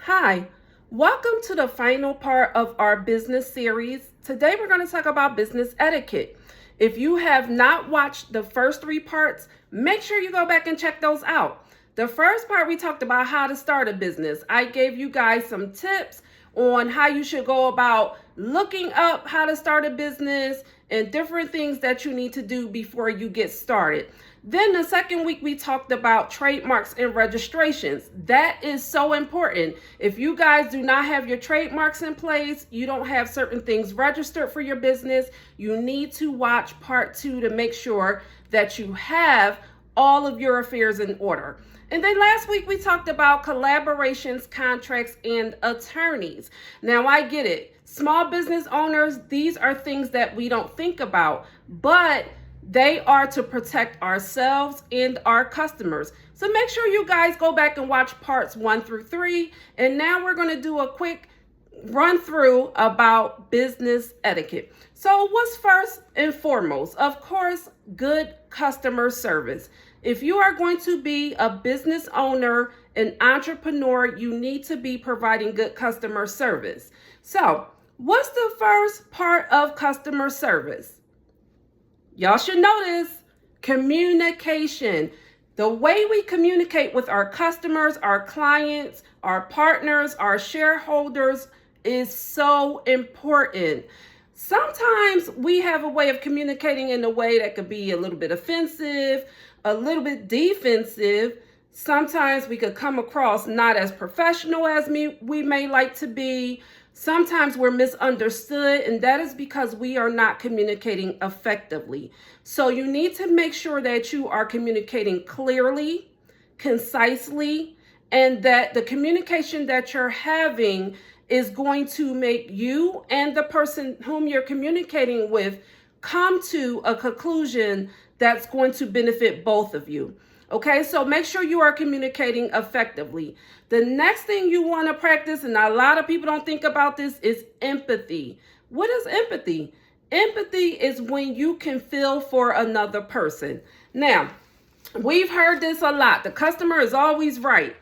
Hi, welcome to the final part of our business series. Today we're going to talk about business etiquette. If you have not watched the first three parts, make sure you go back and check those out. The first part, we talked about how to start a business. I gave you guys some tips on how you should go about looking up how to start a business and different things that you need to do before you get started. Then the second week, we talked about trademarks and registrations. That is so important. If you guys do not have your trademarks in place, you don't have certain things registered for your business, you need to watch part 2 to make sure that you have all of your affairs in order. And then last week we talked about collaborations, contracts, and attorneys. Now I get it. Small business owners, these are things that we don't think about, but they are to protect ourselves and our customers. So make sure you guys go back and watch parts 1 through 3. And now we're going to do a quick run through about business etiquette. So what's first and foremost? Of course, good customer service. If you are going to be a business owner, an entrepreneur, you need to be providing good customer service. So what's the first part of customer service? Y'all should know this: communication. The way we communicate with our customers, our clients, our partners, our shareholders is so important. Sometimes we have a way of communicating in a way that could be a little bit offensive, a little bit defensive. Sometimes we could come across not as professional as we may like to be. Sometimes we're misunderstood, and that is because we are not communicating effectively. So you need to make sure that you are communicating clearly, concisely, and that the communication that you're having is going to make you and the person whom you're communicating with come to a conclusion that's going to benefit both of you. Okay, so make sure you are communicating effectively. The next thing you want to practice, and a lot of people don't think about this, is empathy. What is empathy? Empathy is when you can feel for another person. Now, we've heard this a lot. The customer is always right.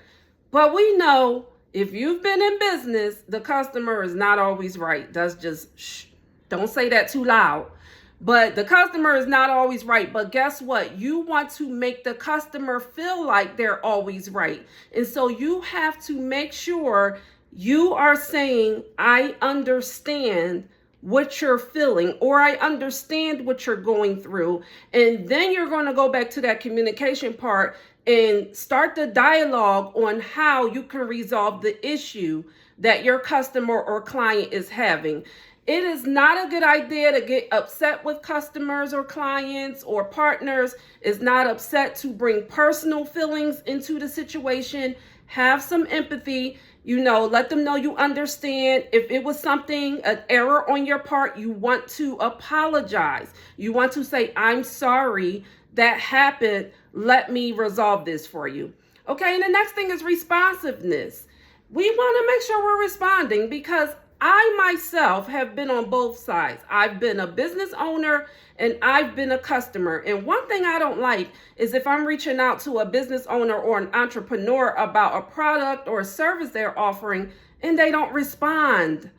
But we know if you've been in business, the customer is not always right. That's just, don't say that too loud. But the customer is not always right. But guess what? You want to make the customer feel like they're always right. And so you have to make sure you are saying, I understand what you're feeling, or I understand what you're going through. And then you're going to go back to that communication part and start the dialogue on how you can resolve the issue that your customer or client is having. It is not a good idea to get upset with customers or clients or partners. It's not upset to bring personal feelings into the situation. Have some empathy. Let them know you understand. If it was something, an error on your part, you want to apologize. You want to say, I'm sorry that happened. Let me resolve this for you. Okay, and the next thing is responsiveness. We want to make sure we're responding, because I myself have been on both sides. I've been a business owner and I've been a customer. And one thing I don't like is if I'm reaching out to a business owner or an entrepreneur about a product or a service they're offering and they don't respond.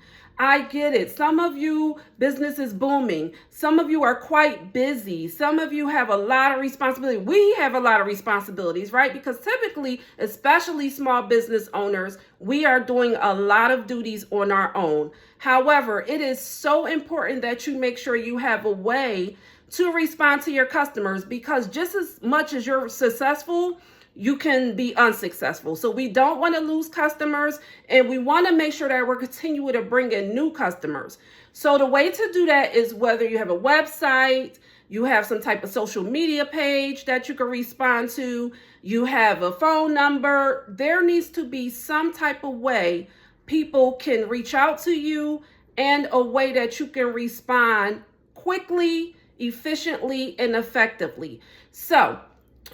I get it. Some of you, business is booming. Some of you are quite busy. Some of you have a lot of responsibility. We have a lot of responsibilities, right? Because typically, especially small business owners, we are doing a lot of duties on our own. However, it is so important that you make sure you have a way to respond to your customers, because just as much as you're successful, you can be unsuccessful. So we don't want to lose customers, and we want to make sure that we're continuing to bring in new customers. So the way to do that is whether you have a website, you have some type of social media page that you can respond to, you have a phone number, there needs to be some type of way people can reach out to you, and a way that you can respond quickly, efficiently, and effectively. So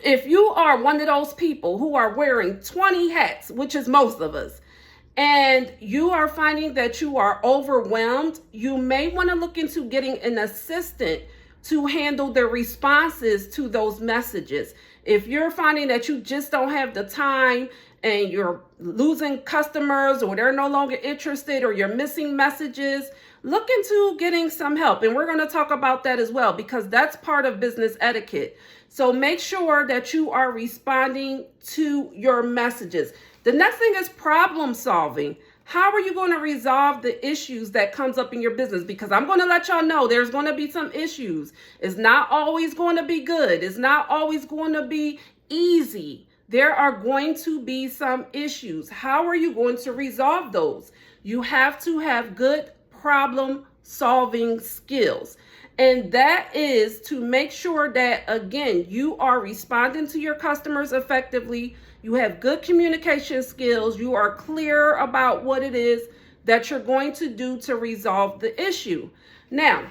if you are one of those people who are wearing 20 hats, which is most of us, and you are finding that you are overwhelmed, you may want to look into getting an assistant to handle the responses to those messages. If you're finding that you just don't have the time and you're losing customers, or they're no longer interested, or you're missing messages, look into getting some help. And we're going to talk about that as well, because that's part of business etiquette. So make sure that you are responding to your messages. The next thing is problem solving. How are you going to resolve the issues that comes up in your business? Because I'm going to let y'all know there's going to be some issues. It's not always going to be good. It's not always going to be easy. There are going to be some issues. How are you going to resolve those? You have to have good problem solving skills. And that is to make sure that, again, you are responding to your customers effectively. You have good communication skills. You are clear about what it is that you're going to do to resolve the issue. Now,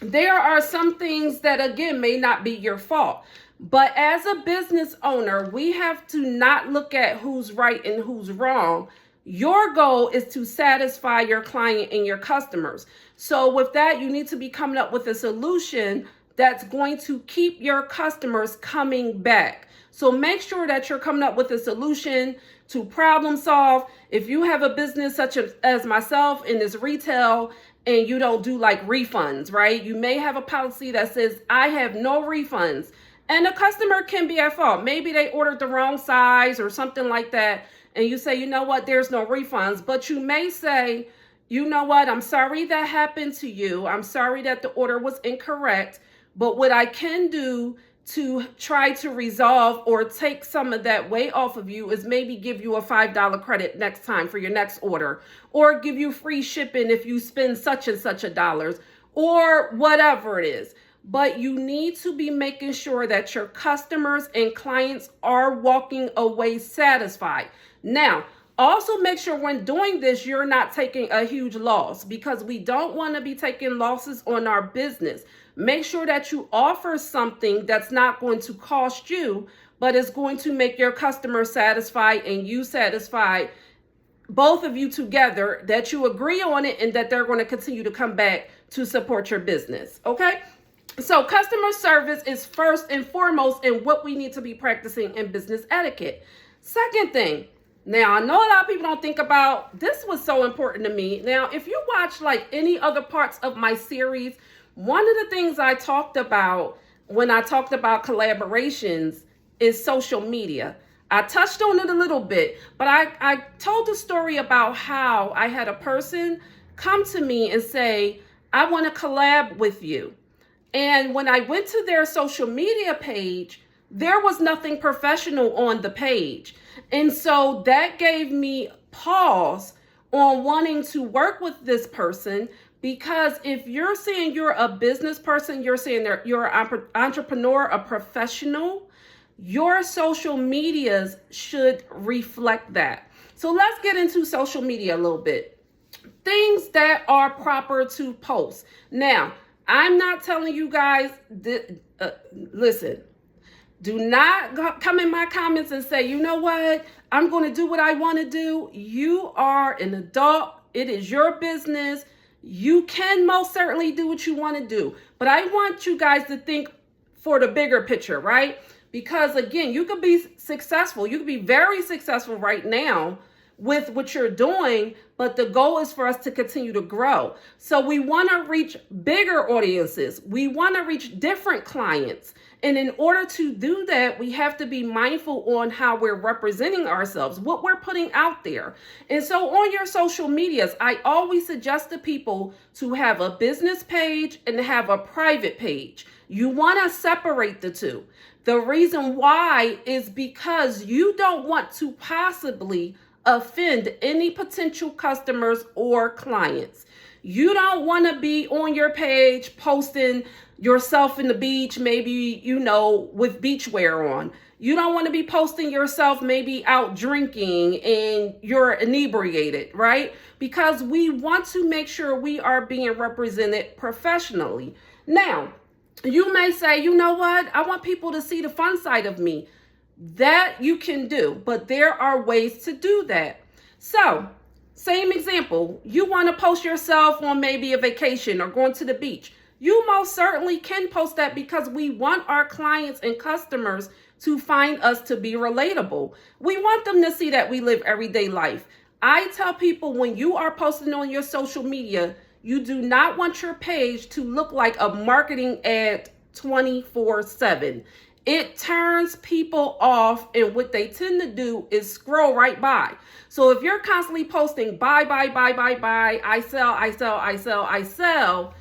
there are some things that, again, may not be your fault. But as a business owner, we have to not look at who's right and who's wrong. Your goal is to satisfy your client and your customers. So with that, you need to be coming up with a solution that's going to keep your customers coming back. So make sure that you're coming up with a solution to problem solve. If you have a business such as myself in this retail, and you don't do like refunds, right? You may have a policy that says, I have no refunds. And the customer can be at fault. Maybe they ordered the wrong size or something like that. And you say, you know what, there's no refunds. But you may say, you know what, I'm sorry that happened to you. I'm sorry that the order was incorrect. But what I can do to try to resolve or take some of that weight off of you is maybe give you a $5 credit next time for your next order, or give you free shipping if you spend such and such a dollars, or whatever it is. But you need to be making sure that your customers and clients are walking away satisfied. Now, also make sure when doing this, you're not taking a huge loss, because we don't want to be taking losses on our business. Make sure that you offer something that's not going to cost you, but is going to make your customer satisfied and you satisfied, both of you together, that you agree on it and that they're going to continue to come back to support your business. Okay? So customer service is first and foremost in what we need to be practicing in business etiquette. Second thing, now I know a lot of people don't think about, this was so important to me. Now, if you watch like any other parts of my series, one of the things I talked about when I talked about collaborations is social media. I touched on it a little bit, but I told the story about how I had a person come to me and say, I want to collab with you. And when I went to their social media page, there was nothing professional on the page. And so that gave me pause on wanting to work with this person, because if you're saying you're a business person, you're saying that you're an entrepreneur, a professional, your social medias should reflect that. So let's get into social media a little bit. Things that are proper to post. Now, I'm not telling you guys, listen, do not come in my comments and say, you know what, I'm going to do what I want to do. You are an adult. It is your business. You can most certainly do what you want to do. But I want you guys to think for the bigger picture, right? Because again, you could be successful. You could be very successful right now with what you're doing, but the goal is for us to continue to grow. So we want to reach bigger audiences. We want to reach different clients. And in order to do that, we have to be mindful on how we're representing ourselves, what we're putting out there. And so on your social medias, I always suggest to people to have a business page and have a private page. You want to separate the two. The reason why is because you don't want to possibly offend any potential customers or clients. You don't want to be on your page posting yourself in the beach, maybe, you know, with beachwear on. You don't want to be posting yourself maybe out drinking and you're inebriated, right? Because we want to make sure we are being represented professionally. Now, you may say, you know what? I want people to see the fun side of me. That you can do, but there are ways to do that. So, same example, you want to post yourself on maybe a vacation or going to the beach. You most certainly can post that, because we want our clients and customers to find us to be relatable. We want them to see that we live everyday life. I tell people, when you are posting on your social media, you do not want your page to look like a marketing ad 24/7. It turns people off, and what they tend to do is scroll right by. So if you're constantly posting buy, I sell,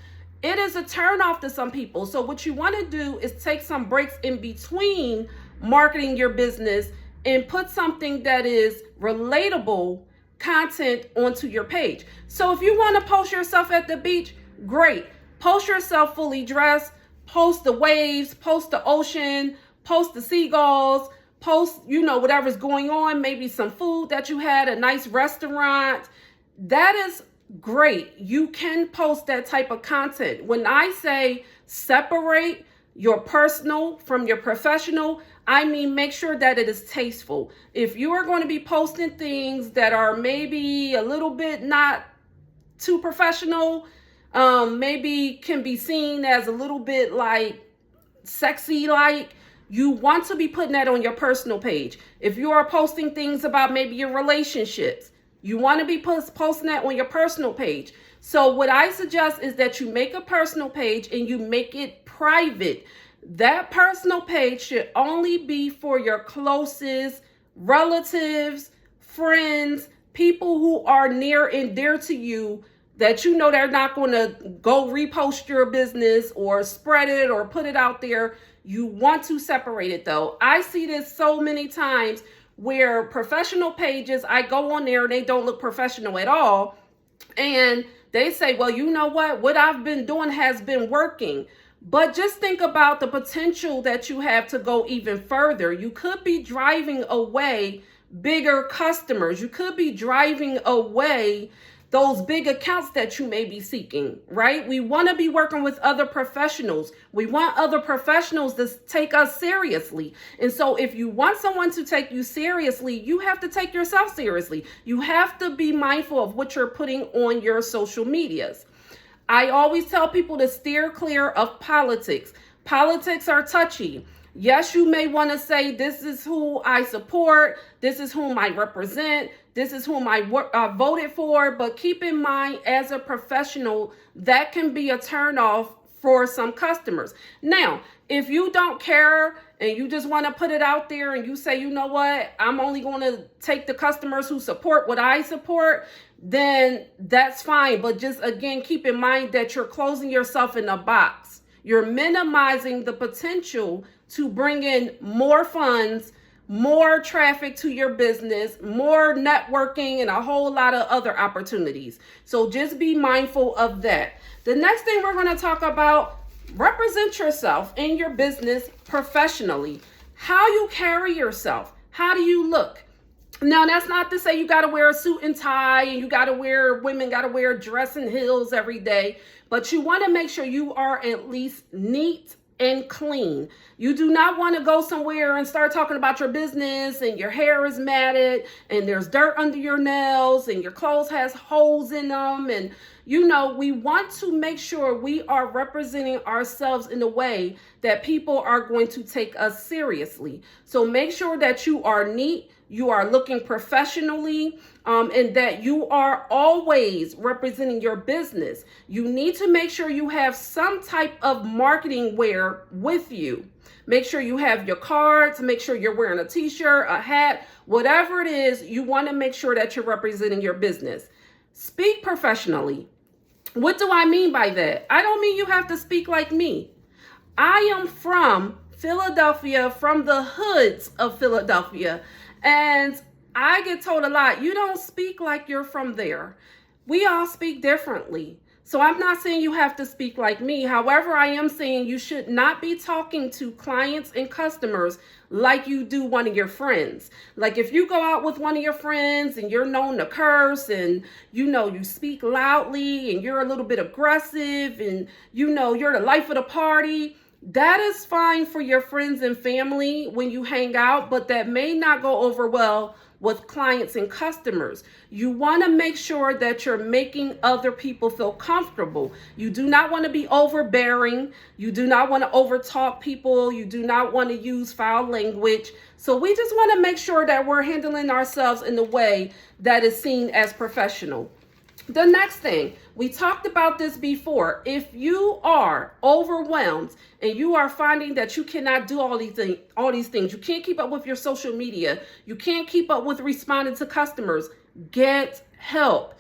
it is a turn off to some people. So what you want to do is take some breaks in between marketing your business and put something that is relatable content onto your page. So if you want to post yourself at the beach, great. Post yourself fully dressed, post the waves, post the ocean, post the seagulls, post, whatever's going on, maybe some food that you had, a nice restaurant. That is great. You can post that type of content. When I say separate your personal from your professional, I mean, make sure that it is tasteful. If you are going to be posting things that are maybe a little bit not too professional, maybe can be seen as a little bit like sexy, like, you want to be putting that on your personal page. If you are posting things about maybe your relationships, you want to be posting that on your personal page. So what I suggest is that you make a personal page and you make it private. That personal page should only be for your closest relatives, friends, people who are near and dear to you, that you know they're not going to go repost your business or spread it or put it out there. You want to separate it though. I see this so many times where professional pages, I go on there and they don't look professional at all. And they say, well, you know what I've been doing has been working. But just think about the potential that you have to go even further. You could be driving away bigger customers. You could be driving away those big accounts that you may be seeking, right? We want to be working with other professionals. We want other professionals to take us seriously. And so if you want someone to take you seriously, you have to take yourself seriously. You have to be mindful of what you're putting on your social medias. I always tell people to steer clear of politics. Politics are touchy. Yes, you may want to say, this is who I support, this is whom I represent, this is whom I voted for, but keep in mind, as a professional, that can be a turnoff for some customers. Now, if you don't care and you just want to put it out there and you say, you know what, I'm only going to take the customers who support what I support, then that's fine. But just, again, keep in mind that you're closing yourself in a box. You're minimizing the potential to bring in more funds, more traffic to your business, more networking, and a whole lot of other opportunities. So just be mindful of that. The next thing we're going to talk about, represent yourself in your business professionally. How you carry yourself. How do you look? Now, that's not to say you got to wear a suit and tie and women got to wear dress and heels every day, but you want to make sure you are at least neat and clean. You do not want to go somewhere and start talking about your business and your hair is matted and there's dirt under your nails and your clothes has holes in them. And, we want to make sure we are representing ourselves in a way that people are going to take us seriously. So make sure that you are neat, you are looking professionally, and that you are always representing your business. You need to make sure you have some type of marketing wear with you. Make sure you have your cards, make sure you're wearing a t-shirt, a hat, whatever it is, you want to make sure that you're representing your business. Speak professionally. What do I mean by that? I don't mean you have to speak like me. I am from Philadelphia, from the hoods of Philadelphia, and I get told a lot, you don't speak like you're from there. We all speak differently. So I'm not saying you have to speak like me. However, I am saying you should not be talking to clients and customers like you do one of your friends. Like if you go out with one of your friends and you're known to curse and you speak loudly and you're a little bit aggressive and you're the life of the party, that is fine for your friends and family when you hang out, but that may not go over well with clients and customers. You want to make sure that you're making other people feel comfortable. You do not want to be overbearing. You do not want to overtalk people. You do not want to use foul language. So we just want to make sure that we're handling ourselves in a way that is seen as professional. The next thing, we talked about this before. If you are overwhelmed and you are finding that you cannot do all these things, you can't keep up with your social media, you can't keep up with responding to customers, get help.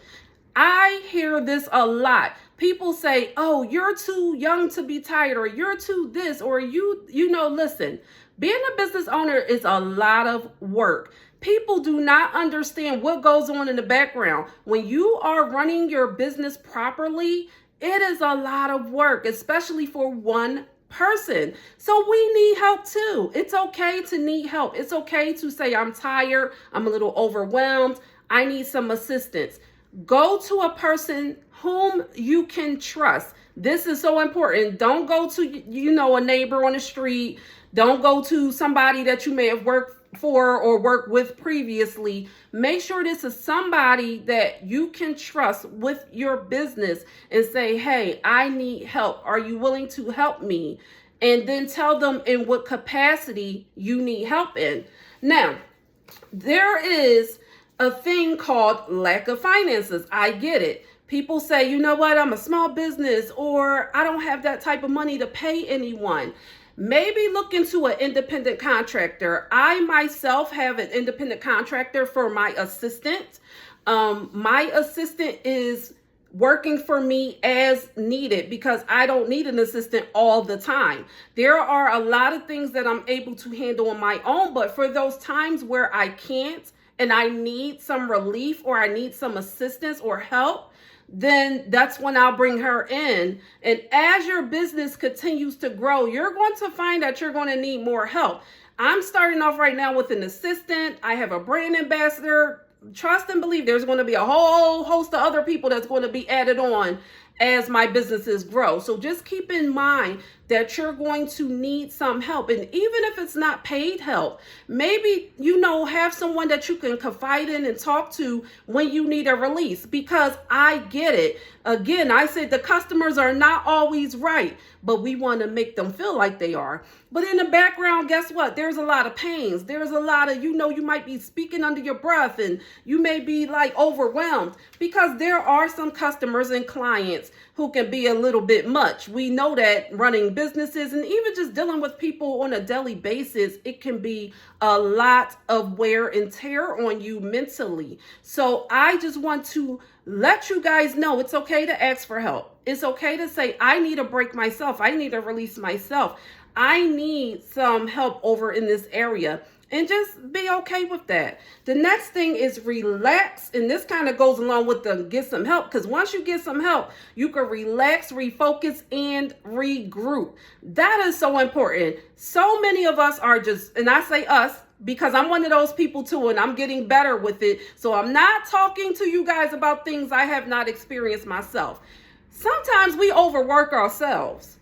I hear this a lot. People say, oh, you're too young to be tired, or you're too this, or listen, being a business owner is a lot of work. People do not understand what goes on in the background. When you are running your business properly, it is a lot of work, especially for one person. So we need help too. It's okay to need help. It's okay to say, I'm tired, I'm a little overwhelmed, I need some assistance. Go to a person whom you can trust. This is so important. Don't go to, a neighbor on the street. Don't go to somebody that you may have worked for or worked with previously. Make sure this is somebody that you can trust with your business and say, hey, I need help. Are you willing to help me? And then tell them in what capacity you need help in. Now, there is a thing called lack of finances. I get it. People say, you know what, I'm a small business, or I don't have that type of money to pay anyone. Maybe look into an independent contractor. I myself have an independent contractor for my assistant. My assistant is working for me as needed because I don't need an assistant all the time. There are a lot of things that I'm able to handle on my own, but for those times where I can't and I need some relief or I need some assistance or help, then that's when I'll bring her in. And as your business continues to grow, you're going to find that you're going to need more help. I'm starting off right now with an assistant. I have a brand ambassador. Trust and believe there's going to be a whole host of other people that's going to be added on as my businesses grow. So just keep in mind that you're going to need some help. And even if it's not paid help, maybe, have someone that you can confide in and talk to when you need a release, because I get it. Again, I said the customers are not always right, but we want to make them feel like they are. But in the background, guess what? There's a lot of pains. There's a lot of, you might be speaking under your breath and you may be like overwhelmed because there are some customers and clients who can be a little bit much. We know that running businesses and even just dealing with people on a daily basis, it can be a lot of wear and tear on you mentally. So I just want to let you guys know it's okay to ask for help. It's okay to say, I need a break myself. I need to release myself. I need some help over in this area, and just be okay with that. The next thing is relax. And this kind of goes along with the get some help, because once you get some help, you can relax, refocus, and regroup. That is so important. So many of us are just, and I say us, because I'm one of those people too, and I'm getting better with it. So I'm not talking to you guys about things I have not experienced myself. Sometimes we overwork ourselves.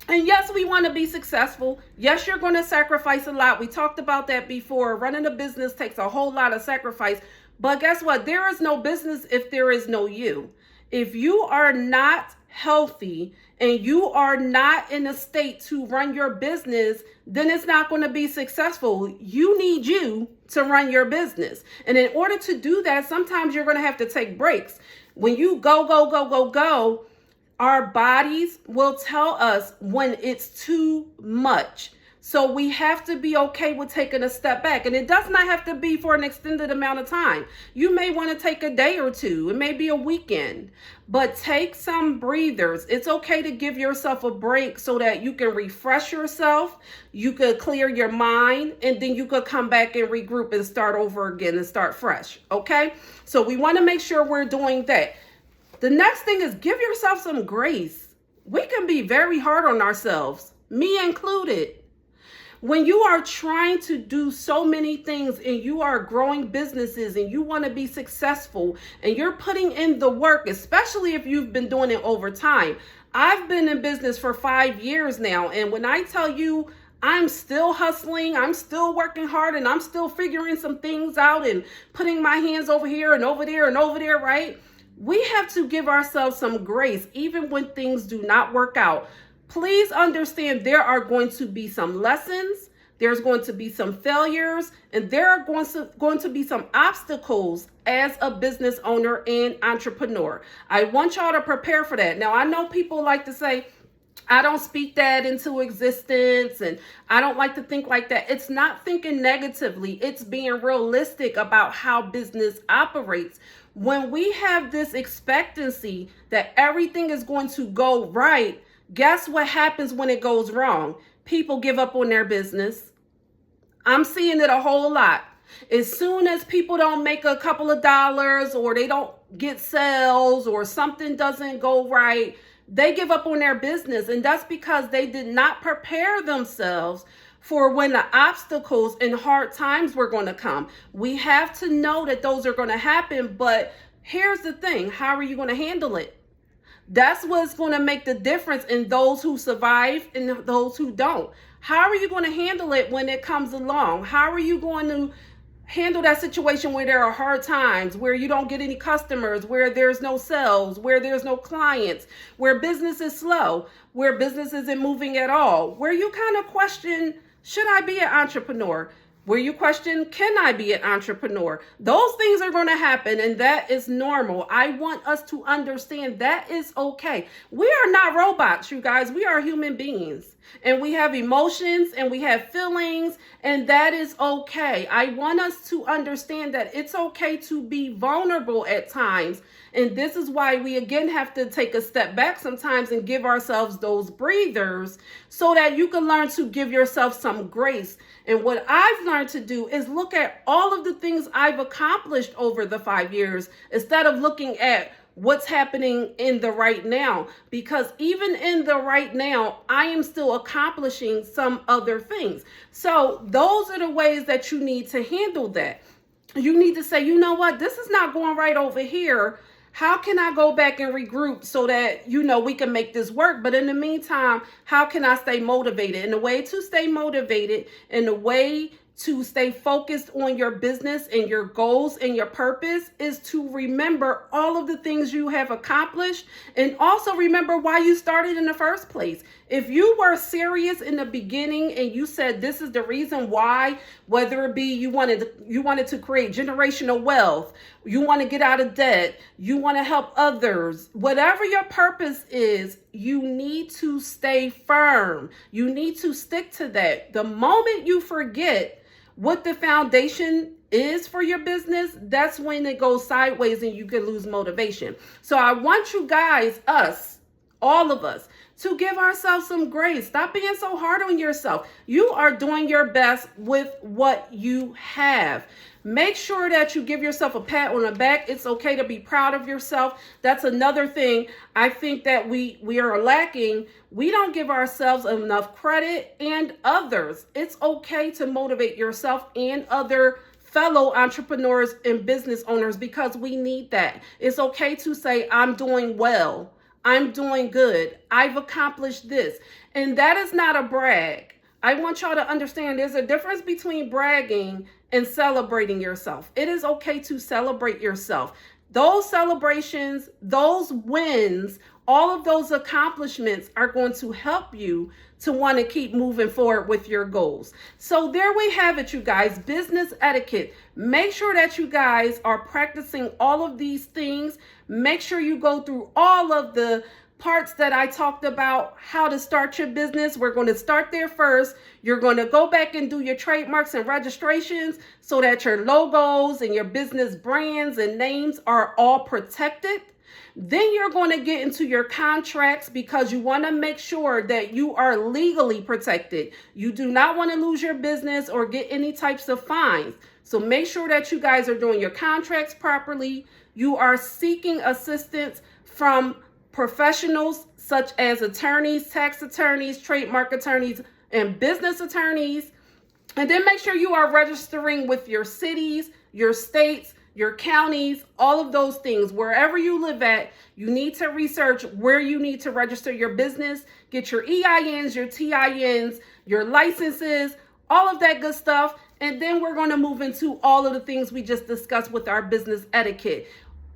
And yes, we want to be successful. Yes, you're going to sacrifice a lot. We talked about that before. Running a business takes a whole lot of sacrifice. But guess what? There is no business if there is no you. If you are not healthy and you are not in a state to run your business, then it's not going to be successful. You need you to run your business. And in order to do that, sometimes you're going to have to take breaks. When you go, our bodies will tell us when it's too much. So we have to be okay with taking a step back. And it does not have to be for an extended amount of time. You may want to take a day or two. It may be a weekend. But take some breathers. It's okay to give yourself a break so that you can refresh yourself. You could clear your mind. And then you could come back and regroup and start over again and start fresh. Okay? So we want to make sure we're doing that. The next thing is give yourself some grace. We can be very hard on ourselves, me included. When you are trying to do so many things and you are growing businesses and you want to be successful and you're putting in the work, especially if you've been doing it over time. I've been in business for 5 years now. And when I tell you, I'm still hustling, I'm still working hard, and I'm still figuring some things out and putting my hands over here and over there and over there, right? We have to give ourselves some grace, even when things do not work out. Please understand there are going to be some lessons, there's going to be some failures, and there are going to be some obstacles as a business owner and entrepreneur. I want y'all to prepare for that. Now, I know people like to say, I don't speak that into existence, and I don't like to think like that. It's not thinking negatively. It's being realistic about how business operates. When we have this expectancy that everything is going to go right, guess what happens when it goes wrong? People give up on their business. I'm seeing it a whole lot. As soon as people don't make a couple of dollars, or they don't get sales, or something doesn't go right, they give up on their business. And that's because they did not prepare themselves for when the obstacles and hard times were going to come. We have to know that those are going to happen. But here's the thing. How are you going to handle it? That's what's going to make the difference in those who survive and those who don't. How are you going to handle it when it comes along? How are you going to handle that situation where there are hard times, where you don't get any customers, where there's no sales, where there's no clients, where business is slow, where business isn't moving at all, where you kind of question, should I be an entrepreneur? Where you question, can I be an entrepreneur? Those things are going to happen, and that is normal. I want us to understand that is okay. We are not robots, you guys. We are human beings, and we have emotions and we have feelings, and that is okay. I want us to understand that it's okay to be vulnerable at times. And this is why we again have to take a step back sometimes and give ourselves those breathers so that you can learn to give yourself some grace. And what I've learned to do is look at all of the things I've accomplished over the 5 years instead of looking at what's happening in the right now. Because even in the right now, I am still accomplishing some other things. So those are the ways that you need to handle that. You need to say, you know what, this is not going right over here. How can I go back and regroup so that, we can make this work? But in the meantime, how can I stay motivated? And the way to stay motivated and the way to stay focused on your business and your goals and your purpose is to remember all of the things you have accomplished, and also remember why you started in the first place. If you were serious in the beginning and you said this is the reason why, whether it be you wanted to create generational wealth, you want to get out of debt, you want to help others, whatever your purpose is, you need to stay firm. You need to stick to that. The moment you forget what the foundation is for your business, that's when it goes sideways and you can lose motivation. So I want you guys, all of us, to give ourselves some grace. Stop being so hard on yourself. You are doing your best with what you have. Make sure that you give yourself a pat on the back. It's okay to be proud of yourself. That's another thing I think that we are lacking. We don't give ourselves enough credit and others. It's okay to motivate yourself and other fellow entrepreneurs and business owners, because we need that. It's okay to say, I'm doing well. I'm doing good. I've accomplished this. And that is not a brag. I want y'all to understand there's a difference between bragging and celebrating yourself. It is okay to celebrate yourself. Those celebrations, those wins, all of those accomplishments are going to help you to want to keep moving forward with your goals. So there we have it, you guys. Business etiquette. Make sure that you guys are practicing all of these things. Make sure you go through all of the parts that I talked about, how to start your business. We're going to start there first. You're going to go back and do your trademarks and registrations so that your logos and your business brands and names are all protected. Then you're going to get into your contracts, because you want to make sure that you are legally protected. You do not want to lose your business or get any types of fines. So make sure that you guys are doing your contracts properly. You are seeking assistance from professionals such as attorneys, tax attorneys, trademark attorneys, and business attorneys. And then make sure you are registering with your cities, your states, your counties, all of those things. Wherever you live at, you need to research where you need to register your business, get your EINs, your TINs, your licenses, all of that good stuff. And then we're going to move into all of the things we just discussed with our business etiquette.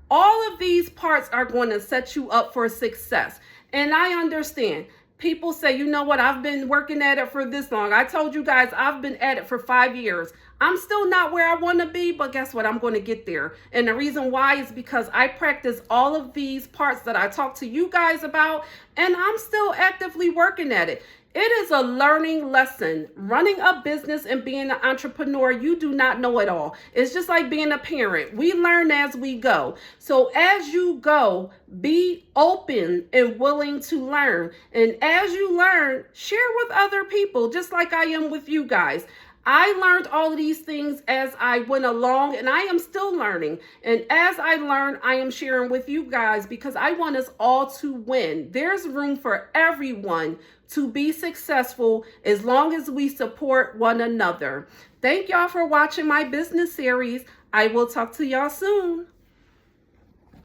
All of these parts are going to set you up for success. And I understand. People say, you know what, I've been working at it for this long. I told you guys I've been at it for 5 years. I'm still not where I want to be, but guess what? I'm going to get there. And the reason why is because I practice all of these parts that I talk to you guys about, and I'm still actively working at it. It is a learning lesson. Running a business and being an entrepreneur, you do not know it all. It's just like being a parent. We learn as we go. So as you go, be open and willing to learn. And as you learn, share with other people, just like I am with you guys. I learned all of these things as I went along, and I am still learning. And as I learn, I am sharing with you guys because I want us all to win. There's room for everyone to be successful as long as we support one another. Thank y'all for watching my business series. I will talk to y'all soon.